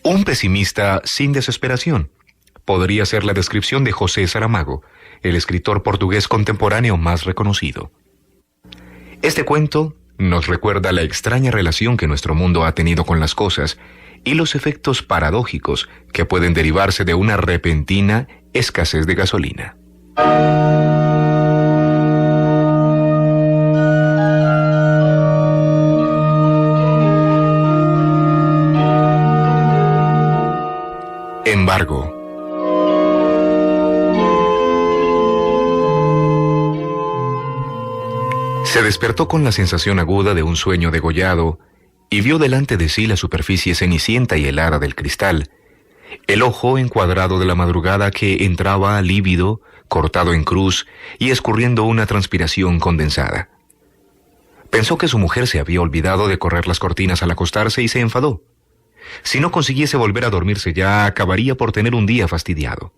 Un pesimista sin desesperación. Podría ser la descripción de José Saramago, el escritor portugués contemporáneo más reconocido. Este cuento nos recuerda la extraña relación que nuestro mundo ha tenido con las cosas y los efectos paradójicos que pueden derivarse de una repentina escasez de gasolina. Embargo. Se despertó con la sensación aguda de un sueño degollado y vio delante de sí la superficie cenicienta y helada del cristal, el ojo encuadrado de la madrugada que entraba lívido, cortado en cruz y escurriendo una transpiración condensada. Pensó que su mujer se había olvidado de correr las cortinas al acostarse y se enfadó. Si no consiguiese volver a dormirse ya, acabaría por tener un día fastidiado.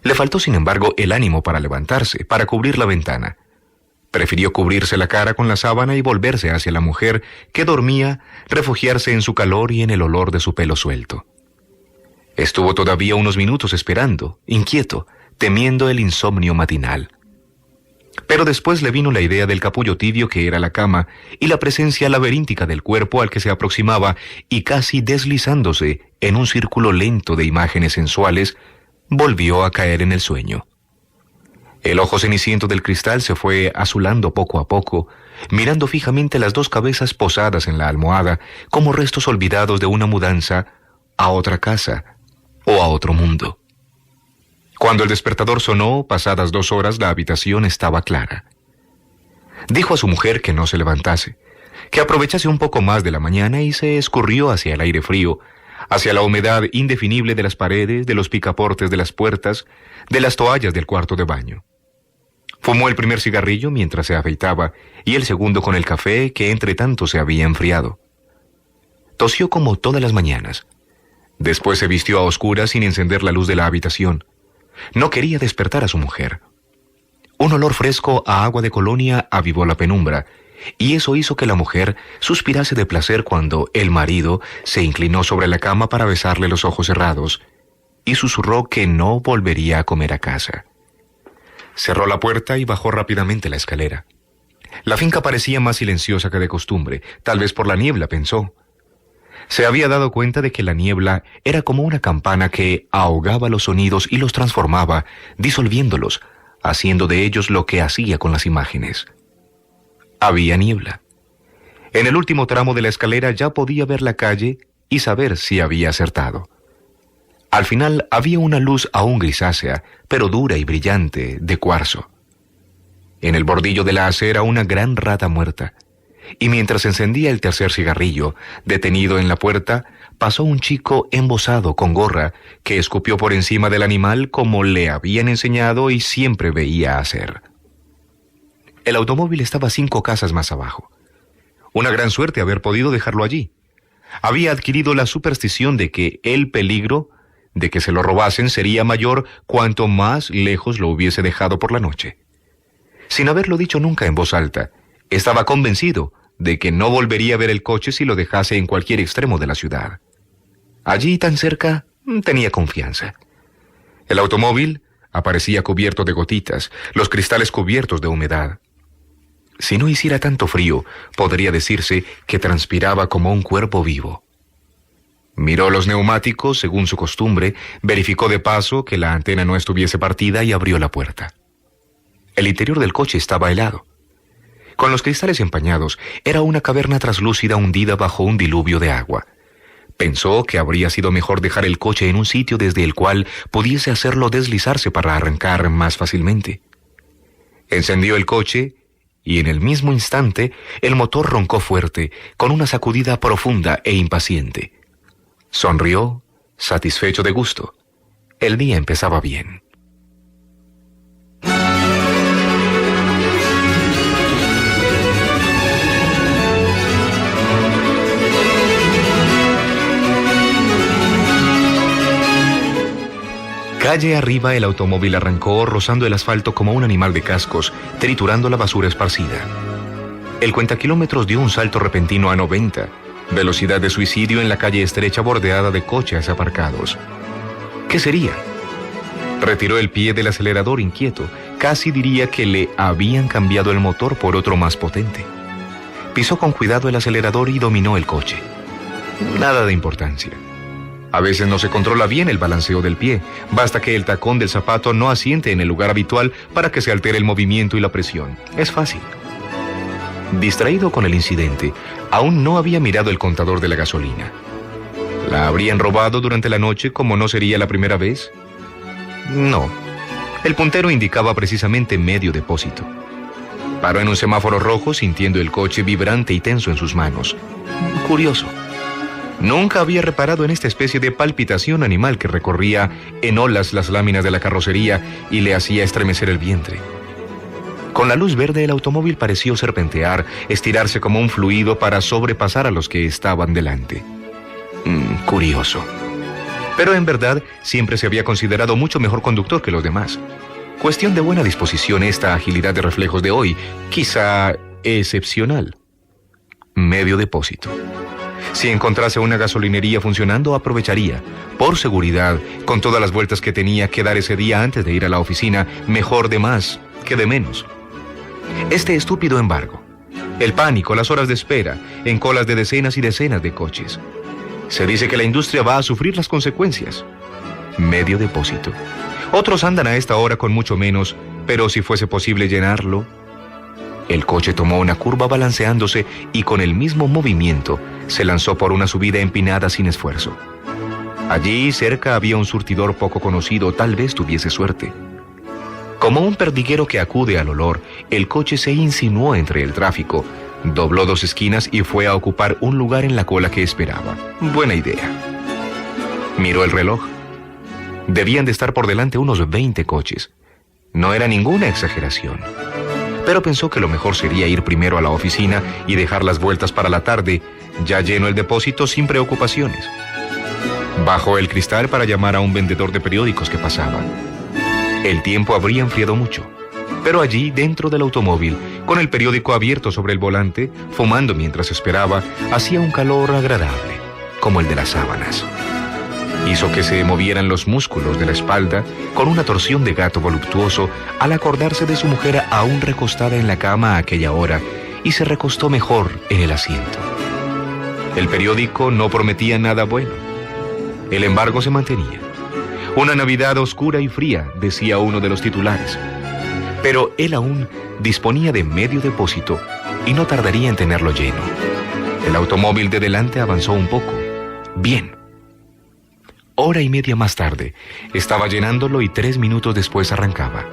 Le faltó, sin embargo, el ánimo para levantarse, para cubrir la ventana. Prefirió cubrirse la cara con la sábana y volverse hacia la mujer que dormía, refugiarse en su calor y en el olor de su pelo suelto. Estuvo todavía unos minutos esperando, inquieto, temiendo el insomnio matinal. Pero después le vino la idea del capullo tibio que era la cama y la presencia laberíntica del cuerpo al que se aproximaba y casi deslizándose en un círculo lento de imágenes sensuales, volvió a caer en el sueño. El ojo ceniciento del cristal se fue azulando poco a poco, mirando fijamente las dos cabezas posadas en la almohada como restos olvidados de una mudanza a otra casa o a otro mundo. Cuando el despertador sonó, pasadas 2 horas, la habitación estaba clara. Dijo a su mujer que no se levantase, que aprovechase un poco más de la mañana y se escurrió hacia el aire frío, hacia la humedad indefinible de las paredes, de los picaportes de las puertas, de las toallas del cuarto de baño. Fumó el primer cigarrillo mientras se afeitaba y el segundo con el café que entre tanto se había enfriado. Tosió como todas las mañanas. Después se vistió a oscuras sin encender la luz de la habitación. No quería despertar a su mujer. Un olor fresco a agua de colonia avivó la penumbra, y eso hizo que la mujer suspirase de placer cuando el marido se inclinó sobre la cama para besarle los ojos cerrados, y susurró que no volvería a comer a casa. Cerró la puerta y bajó rápidamente la escalera. La finca parecía más silenciosa que de costumbre, tal vez por la niebla, pensó. Se había dado cuenta de que la niebla era como una campana que ahogaba los sonidos y los transformaba, disolviéndolos, haciendo de ellos lo que hacía con las imágenes. Había niebla. En el último tramo de la escalera ya podía ver la calle y saber si había acertado. Al final había una luz aún grisácea, pero dura y brillante, de cuarzo. En el bordillo de la acera una gran rata muerta. Y mientras encendía el tercer cigarrillo, detenido en la puerta, pasó un chico embozado con gorra que escupió por encima del animal como le habían enseñado y siempre veía hacer. El automóvil estaba 5 casas más abajo. Una gran suerte haber podido dejarlo allí. Había adquirido la superstición de que el peligro de que se lo robasen sería mayor cuanto más lejos lo hubiese dejado por la noche. Sin haberlo dicho nunca en voz alta, estaba convencido de que no volvería a ver el coche si lo dejase en cualquier extremo de la ciudad. Allí, tan cerca, tenía confianza. El automóvil aparecía cubierto de gotitas, los cristales cubiertos de humedad. Si no hiciera tanto frío, podría decirse que transpiraba como un cuerpo vivo. Miró los neumáticos según su costumbre, verificó de paso que la antena no estuviese partida y abrió la puerta. El interior del coche estaba helado. Con los cristales empañados, era una caverna traslúcida hundida bajo un diluvio de agua. Pensó que habría sido mejor dejar el coche en un sitio desde el cual pudiese hacerlo deslizarse para arrancar más fácilmente. Encendió el coche y en el mismo instante el motor roncó fuerte, con una sacudida profunda e impaciente. Sonrió, satisfecho de gusto. El día empezaba bien. Calle arriba el automóvil arrancó, rozando el asfalto como un animal de cascos, triturando la basura esparcida. El cuentakilómetros dio un salto repentino a 90, Velocidad de suicidio en la calle estrecha bordeada de coches aparcados. ¿Qué sería? Retiró el pie del acelerador inquieto. Casi diría que le habían cambiado el motor por otro más potente. Pisó con cuidado el acelerador y dominó el coche. Nada de importancia. A veces no se controla bien el balanceo del pie. Basta que el tacón del zapato no asiente en el lugar habitual para que se altere el movimiento y la presión. Es fácil. Distraído con el incidente, aún no había mirado el contador de la gasolina. ¿La habrían robado durante la noche como no sería la primera vez? No. El puntero indicaba precisamente medio depósito. Paró en un semáforo rojo sintiendo el coche vibrante y tenso en sus manos. Curioso. Nunca había reparado en esta especie de palpitación animal que recorría en olas las láminas de la carrocería y le hacía estremecer el vientre. Con la luz verde el automóvil pareció serpentear, estirarse como un fluido para sobrepasar a los que estaban delante. Curioso. Pero en verdad siempre se había considerado mucho mejor conductor que los demás. Cuestión de buena disposición esta agilidad de reflejos de hoy, quizá excepcional. Medio depósito. Si encontrase una gasolinería funcionando, aprovecharía. Por seguridad, con todas las vueltas que tenía que dar ese día antes de ir a la oficina, mejor de más que de menos. Este estúpido embargo. El pánico, las horas de espera, en colas de decenas y decenas de coches. Se dice que la industria va a sufrir las consecuencias. Medio depósito. Otros andan a esta hora con mucho menos, pero si fuese posible llenarlo. El coche tomó una curva balanceándose y con el mismo movimiento se lanzó por una subida empinada sin esfuerzo. Allí cerca había un surtidor poco conocido, tal vez tuviese suerte. Como un perdiguero que acude al olor, el coche se insinuó entre el tráfico, dobló 2 esquinas y fue a ocupar un lugar en la cola que esperaba. Buena idea. Miró el reloj. Debían de estar por delante unos 20 coches. No era ninguna exageración. Pero pensó que lo mejor sería ir primero a la oficina y dejar las vueltas para la tarde, ya lleno el depósito sin preocupaciones. Bajó el cristal para llamar a un vendedor de periódicos que pasaba. El tiempo habría enfriado mucho, pero allí, dentro del automóvil, con el periódico abierto sobre el volante, fumando mientras esperaba, hacía un calor agradable, como el de las sábanas. Hizo que se movieran los músculos de la espalda con una torsión de gato voluptuoso al acordarse de su mujer aún recostada en la cama a aquella hora, y se recostó mejor en el asiento. El periódico no prometía nada bueno. El embargo se mantenía. Una Navidad oscura y fría, decía uno de los titulares. Pero él aún disponía de medio depósito y no tardaría en tenerlo lleno. El automóvil de delante avanzó un poco. Bien. Hora y media más tarde, estaba llenándolo y 3 minutos después arrancaba.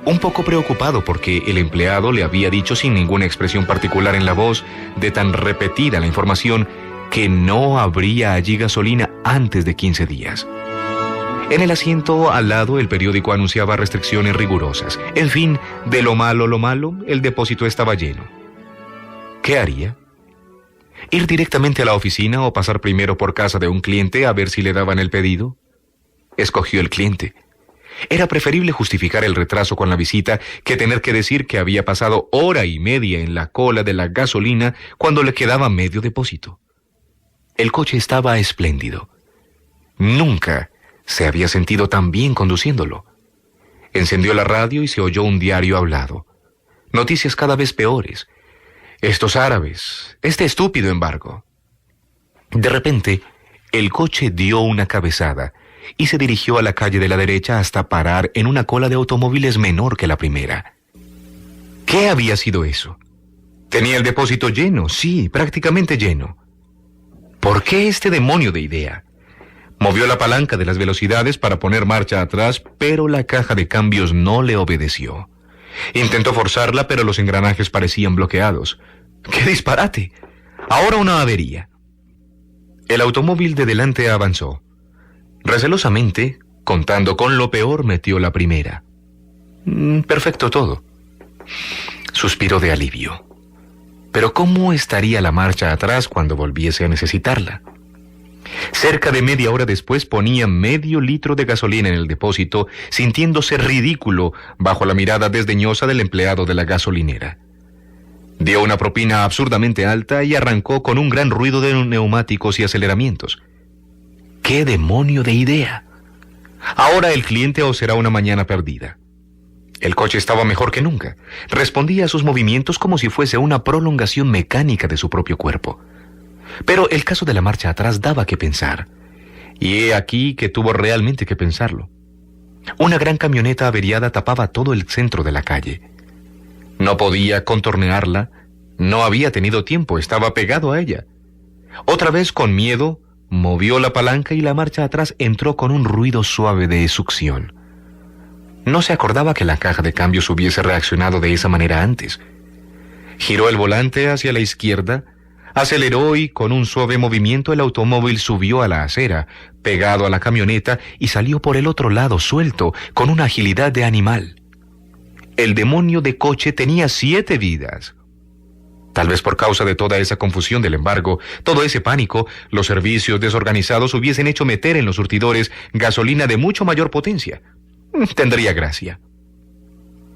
Un poco preocupado porque el empleado le había dicho sin ninguna expresión particular en la voz, de tan repetida la información, que no habría allí gasolina antes de 15 días. En el asiento al lado el periódico anunciaba restricciones rigurosas. En fin, de lo malo, el depósito estaba lleno. ¿Qué haría? ¿Ir directamente a la oficina o pasar primero por casa de un cliente a ver si le daban el pedido? Escogió el cliente. Era preferible justificar el retraso con la visita que tener que decir que había pasado hora y media en la cola de la gasolina cuando le quedaba medio depósito. El coche estaba espléndido. Nunca se había sentido tan bien conduciéndolo. Encendió la radio y se oyó un diario hablado. Noticias cada vez peores. Estos árabes, este estúpido embargo. De repente, el coche dio una cabezada y se dirigió a la calle de la derecha hasta parar en una cola de automóviles menor que la primera. ¿Qué había sido eso? Tenía el depósito lleno, sí, prácticamente lleno. ¿Por qué este demonio de idea? Movió la palanca de las velocidades para poner marcha atrás, pero la caja de cambios no le obedeció. Intentó forzarla, pero los engranajes parecían bloqueados. ¡Qué disparate! Ahora una avería. El automóvil de delante avanzó. Recelosamente, contando con lo peor, metió la primera. Perfecto todo. Suspiró de alivio. Pero ¿cómo estaría la marcha atrás cuando volviese a necesitarla? Cerca de media hora después ponía medio litro de gasolina en el depósito, sintiéndose ridículo bajo la mirada desdeñosa del empleado de la gasolinera. Dio una propina absurdamente alta y arrancó con un gran ruido de neumáticos y aceleramientos. ¡Qué demonio de idea! Ahora el cliente o será una mañana perdida. El coche estaba mejor que nunca. Respondía a sus movimientos como si fuese una prolongación mecánica de su propio cuerpo. Pero el caso de la marcha atrás daba que pensar. Y he aquí que tuvo realmente que pensarlo. Una gran camioneta averiada tapaba todo el centro de la calle. No podía contornearla, no había tenido tiempo, estaba pegado a ella. Otra vez, con miedo, movió la palanca y la marcha atrás entró con un ruido suave de succión. No se acordaba que la caja de cambios hubiese reaccionado de esa manera antes. Giró el volante hacia la izquierda, aceleró y con un suave movimiento el automóvil subió a la acera, pegado a la camioneta, y salió por el otro lado suelto, con una agilidad de animal. El demonio de coche tenía 7 vidas. Tal vez por causa de toda esa confusión del embargo, todo ese pánico, los servicios desorganizados hubiesen hecho meter en los surtidores gasolina de mucho mayor potencia. Tendría gracia.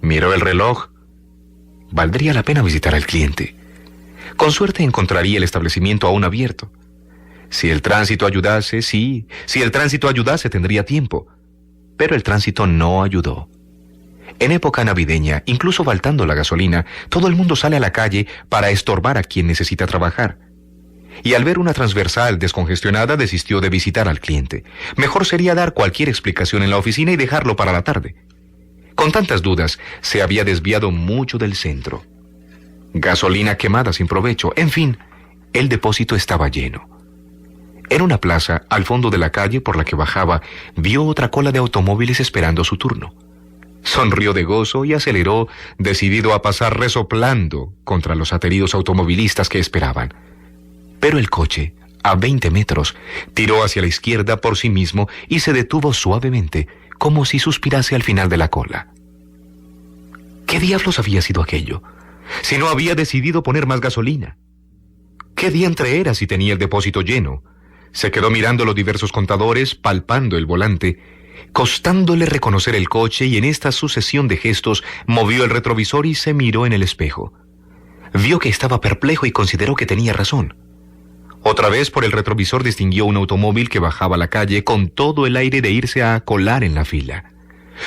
Miró el reloj. Valdría la pena visitar al cliente. Con suerte encontraría el establecimiento aún abierto. Si el tránsito ayudase, sí. Si el tránsito ayudase, tendría tiempo. Pero el tránsito no ayudó. En época navideña, incluso faltando la gasolina, todo el mundo sale a la calle para estorbar a quien necesita trabajar. Y al ver una transversal descongestionada, desistió de visitar al cliente. Mejor sería dar cualquier explicación en la oficina y dejarlo para la tarde. Con tantas dudas, se había desviado mucho del centro. Gasolina quemada sin provecho, en fin, el depósito estaba lleno. En una plaza, al fondo de la calle por la que bajaba, vio otra cola de automóviles esperando su turno. Sonrió de gozo y aceleró, decidido a pasar resoplando contra los ateridos automovilistas que esperaban. Pero el coche, a 20 metros, tiró hacia la izquierda por sí mismo y se detuvo suavemente, como si suspirase al final de la cola. ¿Qué diablos había sido aquello? Si no había decidido poner más gasolina. ¿Qué diantre era si tenía el depósito lleno? Se quedó mirando los diversos contadores, palpando el volante, costándole reconocer el coche, y en esta sucesión de gestos movió el retrovisor y se miró en el espejo. Vio que estaba perplejo y consideró que tenía razón. Otra vez por el retrovisor distinguió un automóvil que bajaba la calle con todo el aire de irse a colar en la fila.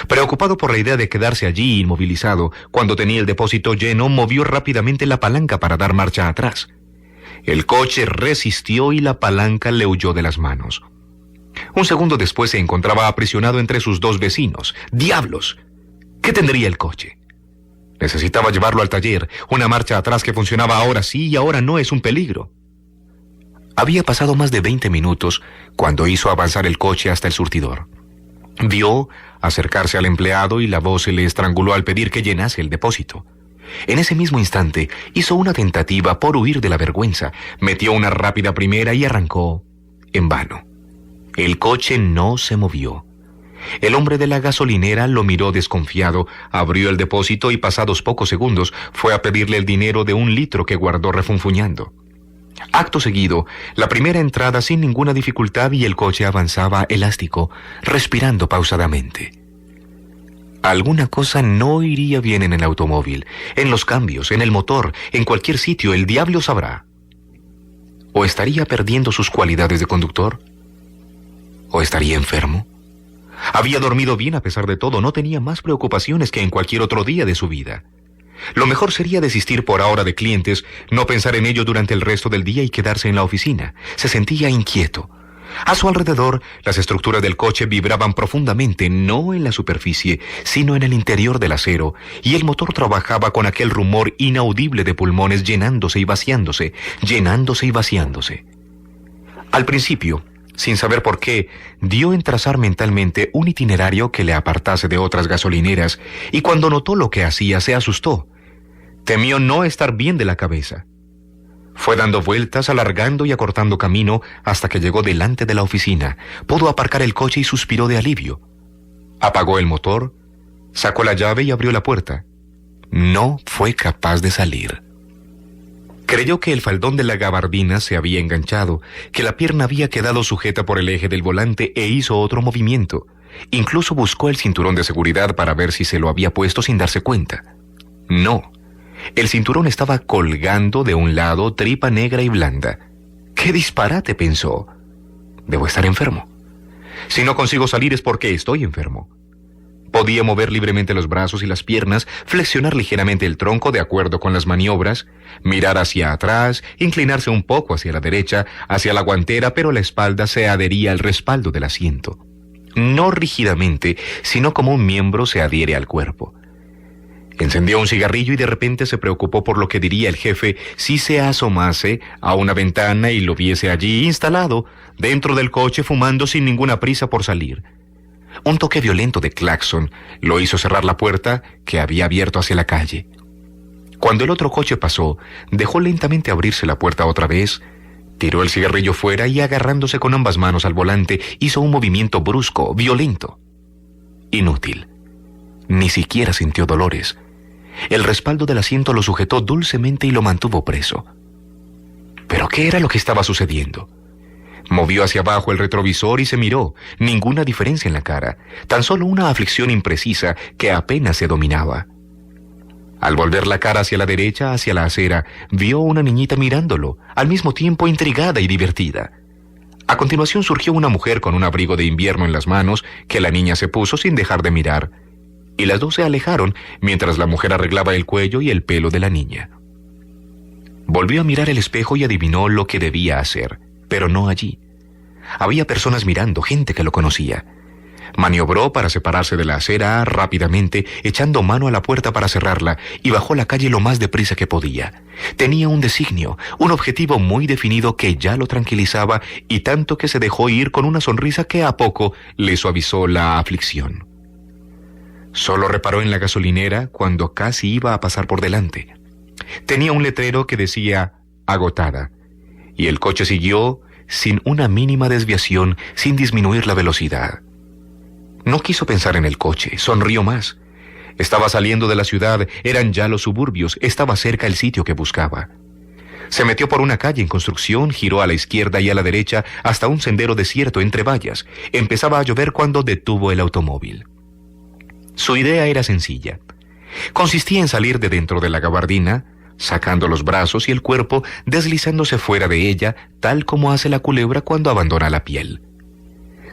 Preocupado por la idea de quedarse allí inmovilizado, cuando tenía el depósito lleno, movió rápidamente la palanca para dar marcha atrás. El coche resistió y la palanca le huyó de las manos. Un segundo después se encontraba aprisionado entre sus 2 vecinos. ¡Diablos! ¿Qué tendría el coche? Necesitaba llevarlo al taller. Una marcha atrás que funcionaba ahora sí y ahora no es un peligro. Había pasado más de 20 minutos cuando hizo avanzar el coche hasta el surtidor. Vio acercarse al empleado y la voz se le estranguló al pedir que llenase el depósito. En ese mismo instante hizo una tentativa por huir de la vergüenza, metió una rápida primera y arrancó en vano. El coche no se movió. El hombre de la gasolinera lo miró desconfiado, abrió el depósito y pasados pocos segundos fue a pedirle el dinero de 1 litro que guardó refunfuñando. Acto seguido, la primera entrada sin ninguna dificultad y el coche avanzaba elástico, respirando pausadamente. Alguna cosa no iría bien en el automóvil, en los cambios, en el motor, en cualquier sitio, el diablo sabrá. ¿O estaría perdiendo sus cualidades de conductor? ¿O estaría enfermo? Había dormido bien a pesar de todo, no tenía más preocupaciones que en cualquier otro día de su vida. Lo mejor sería desistir por ahora de clientes, no pensar en ello durante el resto del día y quedarse en la oficina. Se sentía inquieto. A su alrededor, las estructuras del coche vibraban profundamente, no en la superficie, sino en el interior del acero, y el motor trabajaba con aquel rumor inaudible de pulmones llenándose y vaciándose, llenándose y vaciándose. Al principio, sin saber por qué, dio en trazar mentalmente un itinerario que le apartase de otras gasolineras, y cuando notó lo que hacía se asustó. Temió no estar bien de la cabeza. Fue dando vueltas, alargando y acortando camino hasta que llegó delante de la oficina. Pudo aparcar el coche y suspiró de alivio. Apagó el motor, sacó la llave y abrió la puerta. No fue capaz de salir. Creyó que el faldón de la gabardina se había enganchado, que la pierna había quedado sujeta por el eje del volante e hizo otro movimiento. Incluso buscó el cinturón de seguridad para ver si se lo había puesto sin darse cuenta. No. El cinturón estaba colgando de un lado, tripa negra y blanda. ¡Qué disparate!, pensó. Debo estar enfermo. Si no consigo salir es porque estoy enfermo. Podía mover libremente los brazos y las piernas, flexionar ligeramente el tronco de acuerdo con las maniobras, mirar hacia atrás, inclinarse un poco hacia la derecha, hacia la guantera, pero la espalda se adhería al respaldo del asiento. No rígidamente, sino como un miembro se adhiere al cuerpo. Encendió un cigarrillo y de repente se preocupó por lo que diría el jefe si se asomase a una ventana y lo viese allí instalado, dentro del coche, fumando sin ninguna prisa por salir. Un toque violento de claxon lo hizo cerrar la puerta que había abierto hacia la calle. Cuando el otro coche pasó, dejó lentamente abrirse la puerta otra vez, tiró el cigarrillo fuera y, agarrándose con ambas manos al volante, hizo un movimiento brusco, violento. Inútil. Ni siquiera sintió dolores. El respaldo del asiento lo sujetó dulcemente y lo mantuvo preso. ¿Pero qué era lo que estaba sucediendo? Movió hacia abajo el retrovisor y se miró. Ninguna diferencia en la cara, tan solo una aflicción imprecisa que apenas se dominaba. Al volver la cara hacia la derecha, hacia la acera, vio una niñita mirándolo, al mismo tiempo intrigada y divertida. A continuación surgió una mujer con un abrigo de invierno en las manos que la niña se puso sin dejar de mirar, y las dos se alejaron mientras la mujer arreglaba el cuello y el pelo de la niña. Volvió a mirar el espejo y adivinó lo que debía hacer, pero no allí. Había personas mirando, gente que lo conocía. Maniobró para separarse de la acera rápidamente, echando mano a la puerta para cerrarla, y bajó la calle lo más deprisa que podía. Tenía un designio, un objetivo muy definido que ya lo tranquilizaba, y tanto que se dejó ir con una sonrisa que a poco le suavizó la aflicción. Solo reparó en la gasolinera cuando casi iba a pasar por delante. Tenía un letrero que decía «agotada», y el coche siguió sin una mínima desviación, sin disminuir la velocidad. No quiso pensar en el coche, sonrió más. Estaba saliendo de la ciudad, eran ya los suburbios, estaba cerca el sitio que buscaba. Se metió por una calle en construcción, giró a la izquierda y a la derecha hasta un sendero desierto entre vallas. Empezaba a llover cuando detuvo el automóvil. Su idea era sencilla. Consistía en salir de dentro de la gabardina, sacando los brazos y el cuerpo, deslizándose fuera de ella, tal como hace la culebra cuando abandona la piel.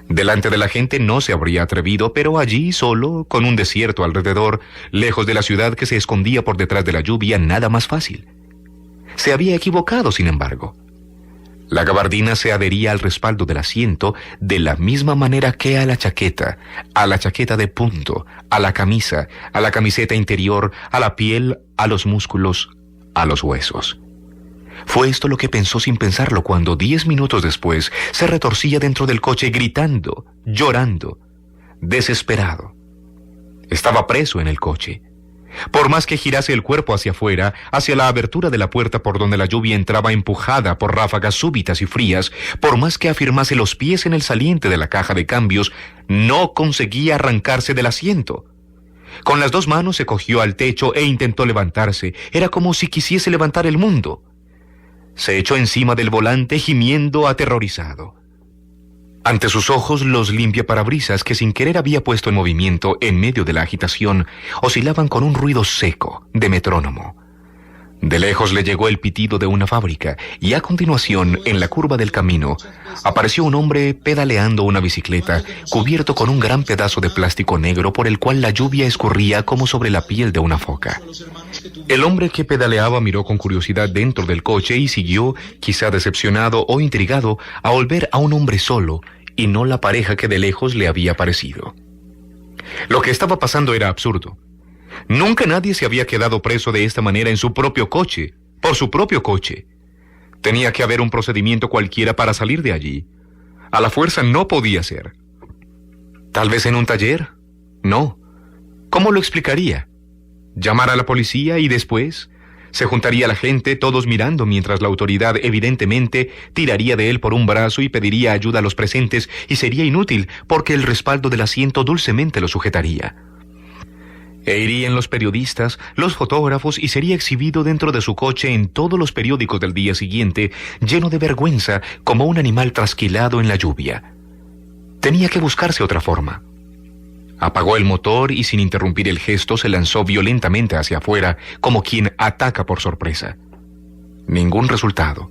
Delante de la gente no se habría atrevido, pero allí, solo, con un desierto alrededor, lejos de la ciudad que se escondía por detrás de la lluvia, nada más fácil. Se había equivocado, sin embargo. La gabardina se adhería al respaldo del asiento de la misma manera que a la chaqueta de punto, a la camisa, a la camiseta interior, a la piel, a los músculos, a los huesos. Fue esto lo que pensó sin pensarlo cuando 10 minutos después se retorcía dentro del coche gritando, llorando, desesperado. Estaba preso en el coche. Por más que girase el cuerpo hacia afuera, hacia la abertura de la puerta por donde la lluvia entraba empujada por ráfagas súbitas y frías, por más que afirmase los pies en el saliente de la caja de cambios, no conseguía arrancarse del asiento. Con las dos manos se cogió al techo e intentó levantarse. Era como si quisiese levantar el mundo. Se echó encima del volante gimiendo aterrorizado. Ante sus ojos los limpiaparabrisas que sin querer había puesto en movimiento en medio de la agitación oscilaban con un ruido seco de metrónomo. De lejos le llegó el pitido de una fábrica y a continuación, en la curva del camino, apareció un hombre pedaleando una bicicleta cubierto con un gran pedazo de plástico negro por el cual la lluvia escurría como sobre la piel de una foca. El hombre que pedaleaba miró con curiosidad dentro del coche y siguió, quizá decepcionado o intrigado, a volver a un hombre solo y no la pareja que de lejos le había parecido. Lo que estaba pasando era absurdo. Nunca nadie se había quedado preso de esta manera en su propio coche, por su propio coche. Tenía que haber un procedimiento cualquiera para salir de allí. A la fuerza no podía ser. ¿Tal vez en un taller? No. ¿Cómo lo explicaría? ¿Llamar a la policía y después? Se juntaría la gente, todos mirando, mientras la autoridad evidentemente tiraría de él por un brazo y pediría ayuda a los presentes, y sería inútil porque el respaldo del asiento dulcemente lo sujetaría. E irían los periodistas, los fotógrafos, y sería exhibido dentro de su coche en todos los periódicos del día siguiente, lleno de vergüenza, como un animal trasquilado en la lluvia. Tenía que buscarse otra forma. Apagó el motor y sin interrumpir el gesto se lanzó violentamente hacia afuera, como quien ataca por sorpresa. Ningún resultado.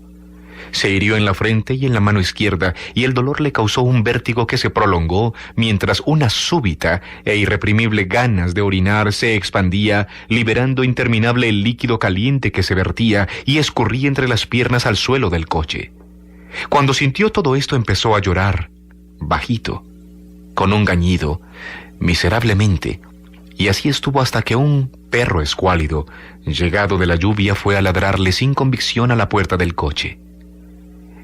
Se hirió en la frente y en la mano izquierda, y el dolor le causó un vértigo que se prolongó mientras una súbita e irreprimible ganas de orinar se expandía, liberando interminable el líquido caliente que se vertía y escurría entre las piernas al suelo del coche. Cuando sintió todo esto empezó a llorar, bajito, con un gañido, miserablemente, y así estuvo hasta que un perro escuálido, llegado de la lluvia, fue a ladrarle sin convicción a la puerta del coche.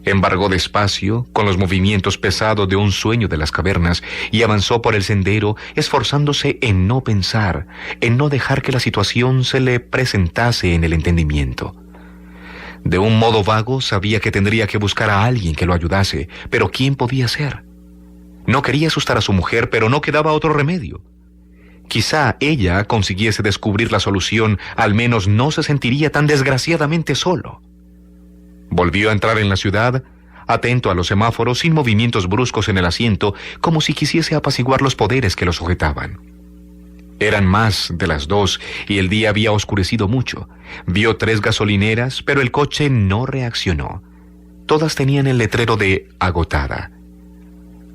Embargó despacio, con los movimientos pesados de un sueño de las cavernas, y avanzó por el sendero, esforzándose en no pensar, en no dejar que la situación se le presentase en el entendimiento. De un modo vago sabía que tendría que buscar a alguien que lo ayudase, pero ¿quién podía ser? No quería asustar a su mujer, pero no quedaba otro remedio. Quizá ella consiguiese descubrir la solución, al menos no se sentiría tan desgraciadamente solo. Volvió a entrar en la ciudad, atento a los semáforos, sin movimientos bruscos en el asiento, como si quisiese apaciguar los poderes que lo sujetaban. Eran más de las 2 y el día había oscurecido mucho. Vio 3 gasolineras, pero el coche no reaccionó. Todas tenían el letrero de agotada.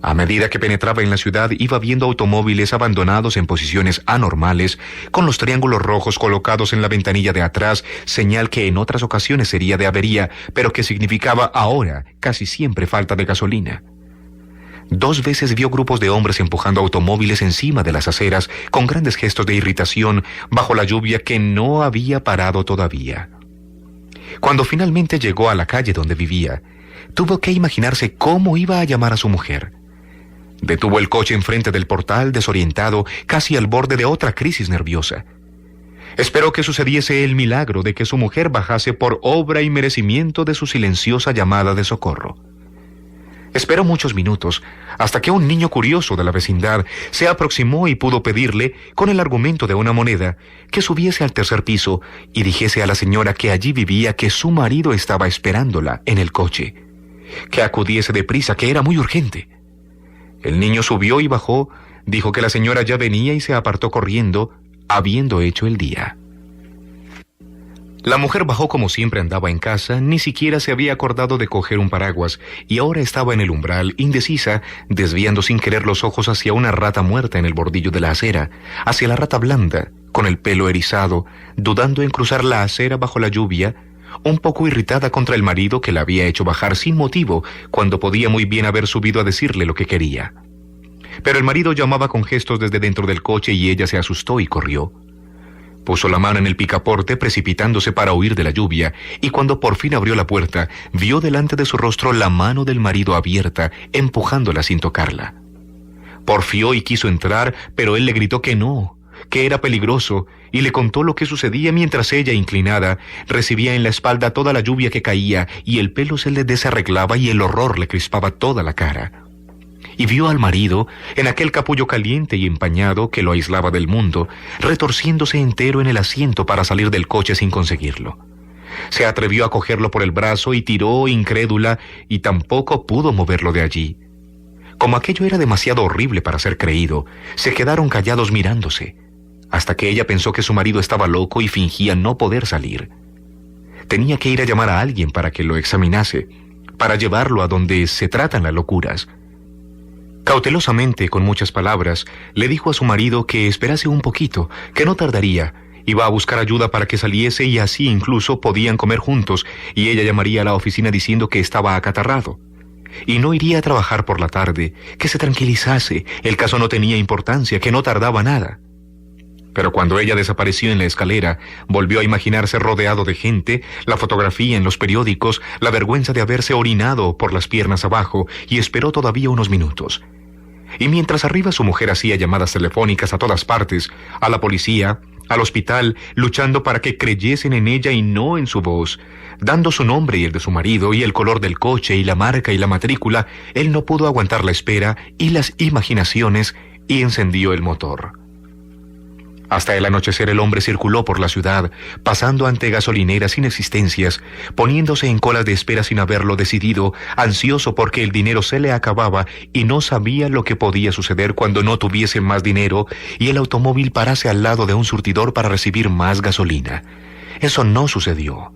A medida que penetraba en la ciudad, iba viendo automóviles abandonados en posiciones anormales, con los triángulos rojos colocados en la ventanilla de atrás, señal que en otras ocasiones sería de avería, pero que significaba ahora casi siempre falta de gasolina. 2 veces vio grupos de hombres empujando automóviles encima de las aceras, con grandes gestos de irritación, bajo la lluvia que no había parado todavía. Cuando finalmente llegó a la calle donde vivía, tuvo que imaginarse cómo iba a llamar a su mujer. Detuvo el coche enfrente del portal, desorientado, casi al borde de otra crisis nerviosa. Esperó que sucediese el milagro de que su mujer bajase por obra y merecimiento de su silenciosa llamada de socorro. Esperó muchos minutos, hasta que un niño curioso de la vecindad se aproximó y pudo pedirle, con el argumento de una moneda, que subiese al 3er piso y dijese a la señora que allí vivía que su marido estaba esperándola en el coche, que acudiese deprisa, que era muy urgente. El niño subió y bajó, dijo que la señora ya venía y se apartó corriendo, habiendo hecho el día. La mujer bajó como siempre andaba en casa, ni siquiera se había acordado de coger un paraguas, y ahora estaba en el umbral, indecisa, desviando sin querer los ojos hacia una rata muerta en el bordillo de la acera, hacia la rata blanda, con el pelo erizado, dudando en cruzar la acera bajo la lluvia, un poco irritada contra el marido que la había hecho bajar sin motivo, cuando podía muy bien haber subido a decirle lo que quería. Pero el marido llamaba con gestos desde dentro del coche y ella se asustó y corrió. Puso la mano en el picaporte, precipitándose para huir de la lluvia, y cuando por fin abrió la puerta, vio delante de su rostro la mano del marido abierta, empujándola sin tocarla. Porfió y quiso entrar, pero él le gritó que no, que era peligroso, y le contó lo que sucedía mientras ella, inclinada, recibía en la espalda toda la lluvia que caía, y el pelo se le desarreglaba y el horror le crispaba toda la cara. Y vio al marido, en aquel capullo caliente y empañado que lo aislaba del mundo, retorciéndose entero en el asiento para salir del coche sin conseguirlo. Se atrevió a cogerlo por el brazo y tiró incrédula, y tampoco pudo moverlo de allí. Como aquello era demasiado horrible para ser creído, se quedaron callados mirándose, hasta que ella pensó que su marido estaba loco y fingía no poder salir. Tenía que ir a llamar a alguien para que lo examinase, para llevarlo a donde se tratan las locuras. Cautelosamente, con muchas palabras, le dijo a su marido que esperase un poquito, que no tardaría, iba a buscar ayuda para que saliese y así incluso podían comer juntos, y ella llamaría a la oficina diciendo que estaba acatarrado. Y no iría a trabajar por la tarde, que se tranquilizase, el caso no tenía importancia, que no tardaba nada. Pero cuando ella desapareció en la escalera, volvió a imaginarse rodeado de gente, la fotografía en los periódicos, la vergüenza de haberse orinado por las piernas abajo, y esperó todavía unos minutos. Y mientras arriba su mujer hacía llamadas telefónicas a todas partes, a la policía, al hospital, luchando para que creyesen en ella y no en su voz, dando su nombre y el de su marido y el color del coche y la marca y la matrícula, él no pudo aguantar la espera y las imaginaciones y encendió el motor. Hasta el anochecer el hombre circuló por la ciudad, pasando ante gasolineras inexistencias, poniéndose en colas de espera sin haberlo decidido, ansioso porque el dinero se le acababa y no sabía lo que podía suceder cuando no tuviese más dinero y el automóvil parase al lado de un surtidor para recibir más gasolina. Eso no sucedió.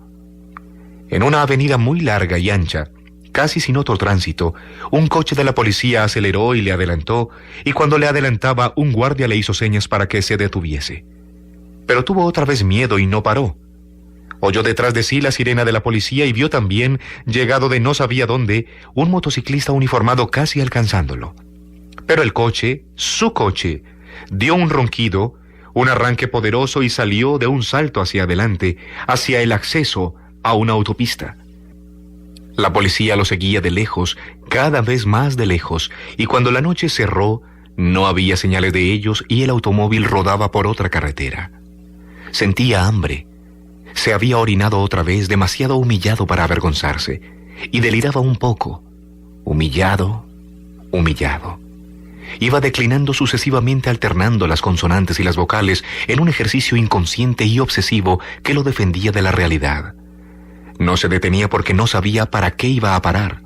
En una avenida muy larga y ancha, casi sin otro tránsito, un coche de la policía aceleró y le adelantó, y cuando le adelantaba, un guardia le hizo señas para que se detuviese. Pero tuvo otra vez miedo y no paró. Oyó detrás de sí la sirena de la policía y vio también, llegado de no sabía dónde, un motociclista uniformado casi alcanzándolo. Pero el coche, su coche, dio un ronquido, un arranque poderoso y salió de un salto hacia adelante, hacia el acceso a una autopista. La policía lo seguía de lejos, cada vez más de lejos, y cuando la noche cerró, no había señales de ellos y el automóvil rodaba por otra carretera. Sentía hambre. Se había orinado otra vez, demasiado humillado para avergonzarse, y deliraba un poco. Humillado, humillado. Iba declinando sucesivamente, alternando las consonantes y las vocales en un ejercicio inconsciente y obsesivo que lo defendía de la realidad. No se detenía porque no sabía para qué iba a parar.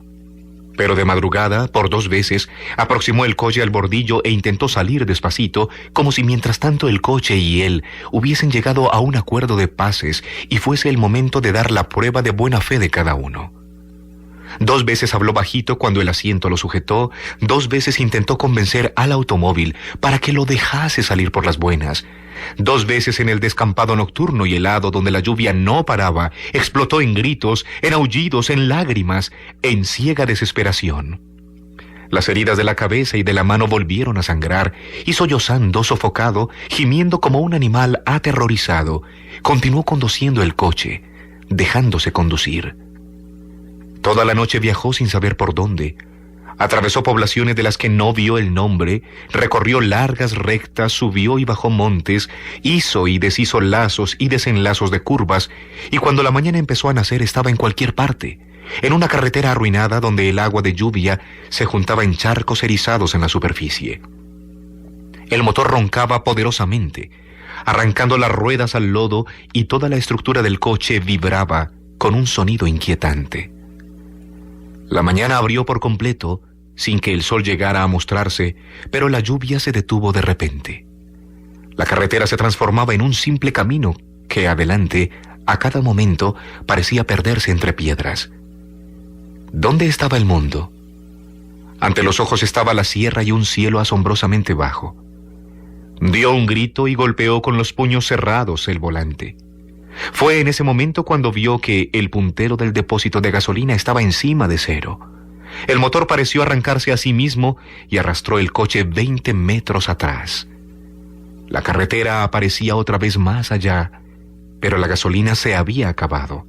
Pero de madrugada, por 2 veces, aproximó el coche al bordillo e intentó salir despacito, como si mientras tanto el coche y él hubiesen llegado a un acuerdo de paces y fuese el momento de dar la prueba de buena fe de cada uno. 2 veces habló bajito cuando el asiento lo sujetó, 2 veces intentó convencer al automóvil para que lo dejase salir por las buenas. 2 veces en el descampado nocturno y helado donde la lluvia no paraba, explotó en gritos, en aullidos, en lágrimas, en ciega desesperación. Las heridas de la cabeza y de la mano volvieron a sangrar, y sollozando, sofocado, gimiendo como un animal aterrorizado, continuó conduciendo el coche, dejándose conducir. Toda la noche viajó sin saber por dónde. Atravesó poblaciones de las que no vio el nombre, recorrió largas rectas, subió y bajó montes, hizo y deshizo lazos y desenlazos de curvas, y cuando la mañana empezó a nacer estaba en cualquier parte, en una carretera arruinada donde el agua de lluvia se juntaba en charcos erizados en la superficie. El motor roncaba poderosamente, arrancando las ruedas al lodo, y toda la estructura del coche vibraba con un sonido inquietante. La mañana abrió por completo, sin que el sol llegara a mostrarse, pero la lluvia se detuvo de repente. La carretera se transformaba en un simple camino que adelante, a cada momento, parecía perderse entre piedras. ¿Dónde estaba el mundo? Ante los ojos estaba la sierra y un cielo asombrosamente bajo. Dio un grito y golpeó con los puños cerrados el volante. Fue en ese momento cuando vio que el puntero del depósito de gasolina estaba encima de cero. El motor pareció arrancarse a sí mismo y arrastró el coche 20 metros atrás. La carretera aparecía otra vez más allá, pero la gasolina se había acabado.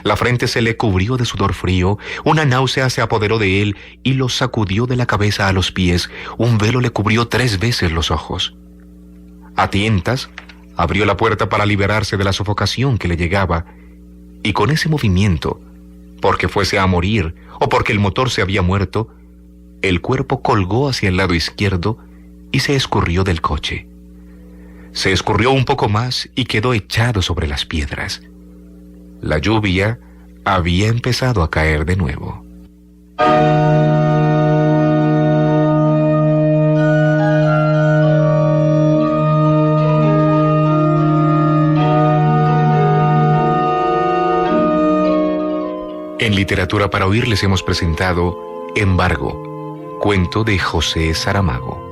La frente se le cubrió de sudor frío, una náusea se apoderó de él y lo sacudió de la cabeza a los pies, un velo le cubrió 3 veces los ojos. A tientas, abrió la puerta para liberarse de la sofocación que le llegaba, y con ese movimiento, porque fuese a morir o porque el motor se había muerto, el cuerpo colgó hacia el lado izquierdo y se escurrió del coche. Se escurrió un poco más y quedó echado sobre las piedras. La lluvia había empezado a caer de nuevo. En Literatura para Oír les hemos presentado Embargo, cuento de José Saramago.